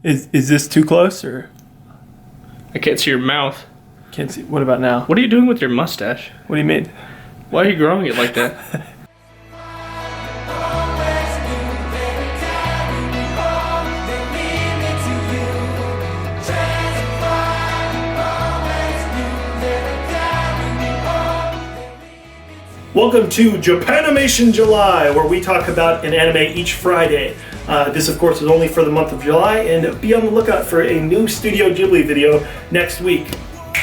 Is this too close or I can't see your mouth. can't see? What about now? What are you doing with your mustache? What do you mean? Why are you growing it like that? Welcome to Japanimation July, where we talk about an anime each Friday. This, of course, is only for the month of July, and be on the lookout for a new Studio Ghibli video next week.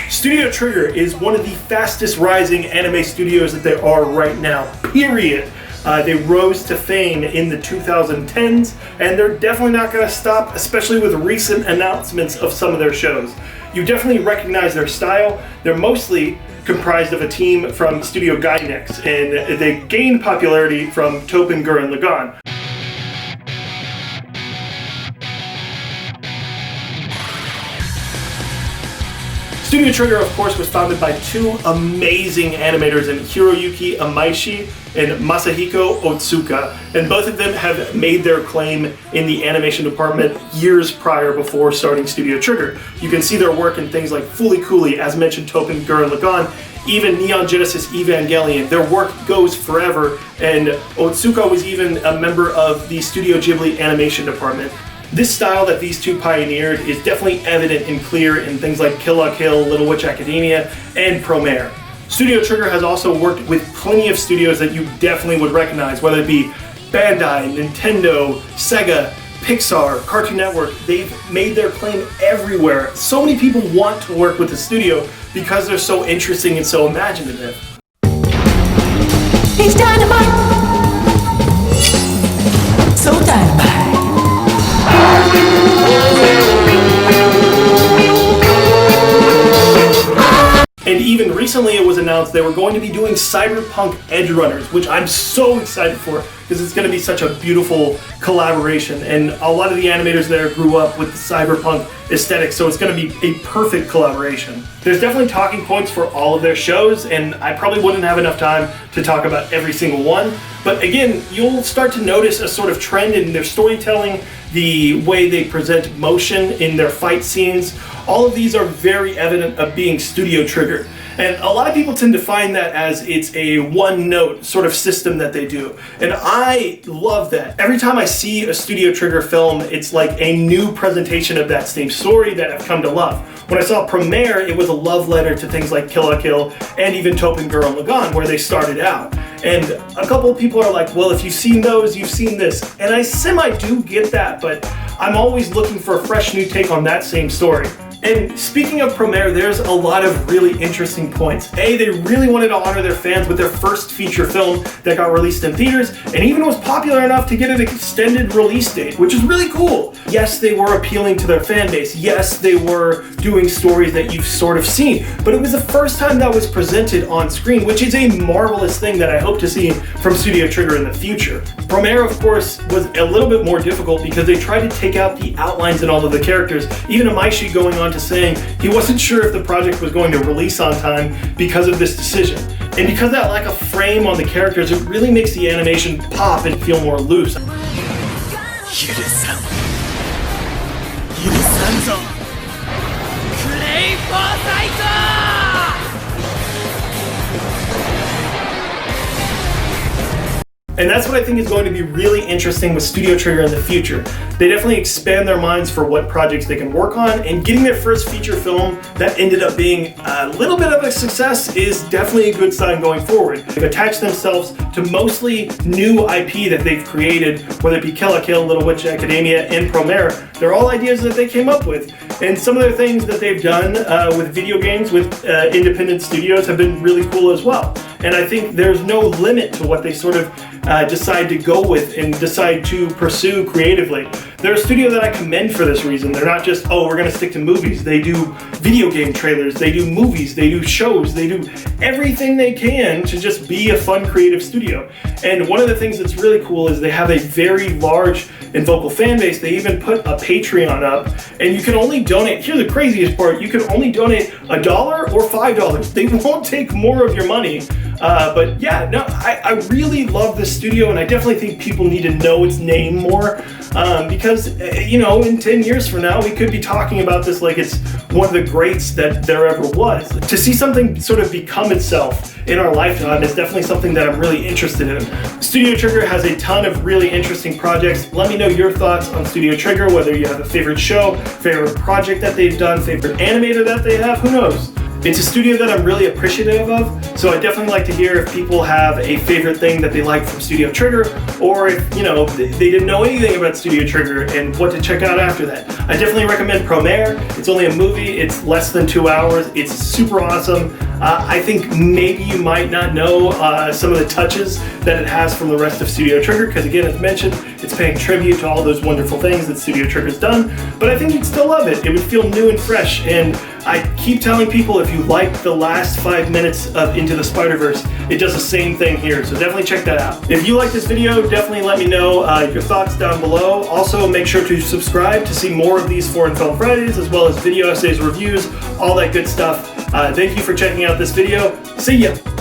Studio Trigger is one of the fastest rising anime studios that there are right now, period. They rose to fame in the 2010s, and they're definitely not going to stop, especially with recent announcements of some of their shows. You definitely recognize their style. They're mostly comprised of a team from Studio Gainax, and they gained popularity from Toppan Gurren Lagann. Studio Trigger, of course, was founded by two amazing animators in Hiroyuki Imaishi and Masahiko Otsuka, and both of them have made their claim in the animation department years prior before starting Studio Trigger. You can see their work in things like Fooly Cooly, as mentioned, Toppan Gurren Lagann, even Neon Genesis Evangelion. Their work goes forever, and Otsuka was even a member of the Studio Ghibli animation department. This style that these two pioneered is definitely evident and clear in things like Kill la Kill, Little Witch Academia, and Promare. Studio Trigger has also worked with plenty of studios that you definitely would recognize, whether it be Bandai, Nintendo, Sega, Pixar, Cartoon Network. They've made their claim everywhere. So many people want to work with the studio because they're so interesting and so imaginative. He's dynamite! So dynamite! And even recently it was announced they were going to be doing Cyberpunk Edgerunners, which I'm so excited for because it's going to be such a beautiful collaboration. And a lot of the animators there grew up with the cyberpunk aesthetic, so it's going to be a perfect collaboration. There's definitely talking points for all of their shows, and I probably wouldn't have enough time to talk about every single one. But again, you'll start to notice a sort of trend in their storytelling, the way they present motion in their fight scenes. All of these are very evident of being Studio Trigger. And a lot of people tend to find that as it's a one-note sort of system that they do. And I love that. Every time I see a Studio Trigger film, it's like a new presentation of that same story that I've come to love. When I saw Promare, it was a love letter to things like Kill la Kill and even Toppan Gurren Lagann, where they started out. And a couple of people are like, well, if you've seen those, you've seen this. And I do get that, but I'm always looking for a fresh new take on that same story. And speaking of Promare, there's a lot of really interesting points. A, they really wanted to honor their fans with their first feature film that got released in theaters, and even was popular enough to get an extended release date, which is really cool. Yes, they were appealing to their fan base. Yes, they were doing stories that you've sort of seen, but it was the first time that was presented on screen, which is a marvelous thing that I hope to see from Studio Trigger in the future. Promare, of course, was a little bit more difficult because they tried to take out the outlines and all of the characters, even Imaishi going on to saying he wasn't sure if the project was going to release on time because of this decision. And because of that lack of frame on the characters, it really makes the animation pop and feel more loose. And that's what I think is going to be really interesting with Studio Trigger in the future. They definitely expand their minds for what projects they can work on, and getting their first feature film that ended up being a little bit of a success is definitely a good sign going forward. They've attached themselves to mostly new IP that they've created, whether it be Kill la Kill, Little Witch Academia, and Promare. They're all ideas that they came up with. And some of the things that they've done with video games, with independent studios, have been really cool as well. And I think there's no limit to what they sort of decide to go with and decide to pursue creatively. They're a studio that I commend for this reason. They're not just, oh, we're going to stick to movies. They do video game trailers, they do movies, they do shows, they do everything they can to just be a fun, creative studio. And one of the things that's really cool is they have a very large and vocal fan base. They even put a Patreon up, and you can only donate. Here's the craziest part: you can only donate $1 or $5. They won't take more of your money. But yeah, no, I really love this studio, and I definitely think people need to know its name more, because, you know, in 10 years from now, we could be talking about this like it's one of the greats that there ever was. To see something sort of become itself in our lifetime is definitely something that I'm really interested in. Studio Trigger has a ton of really interesting projects. Let me know your thoughts on Studio Trigger, whether you have a favorite show, favorite project that they've done, favorite animator that they have, who knows? It's a studio that I'm really appreciative of, so I definitely like to hear if people have a favorite thing that they like from Studio Trigger, or if, you know, they didn't know anything about Studio Trigger and what to check out after that. I definitely recommend Promare. It's only a movie, it's less than 2 hours, it's super awesome. I think maybe you might not know some of the touches that it has from the rest of Studio Trigger, because again, as mentioned, it's paying tribute to all those wonderful things that Studio Trigger's done, but I think you'd still love it. It would feel new and fresh, and I keep telling people, if you like the last 5 minutes of Into the Spider-Verse, it does the same thing here, so definitely check that out. If you like this video, definitely let me know your thoughts down below. Also, make sure to subscribe to see more of these Foreign Film Fridays, as well as video essays, reviews, all that good stuff. Thank you for checking out this video. See ya!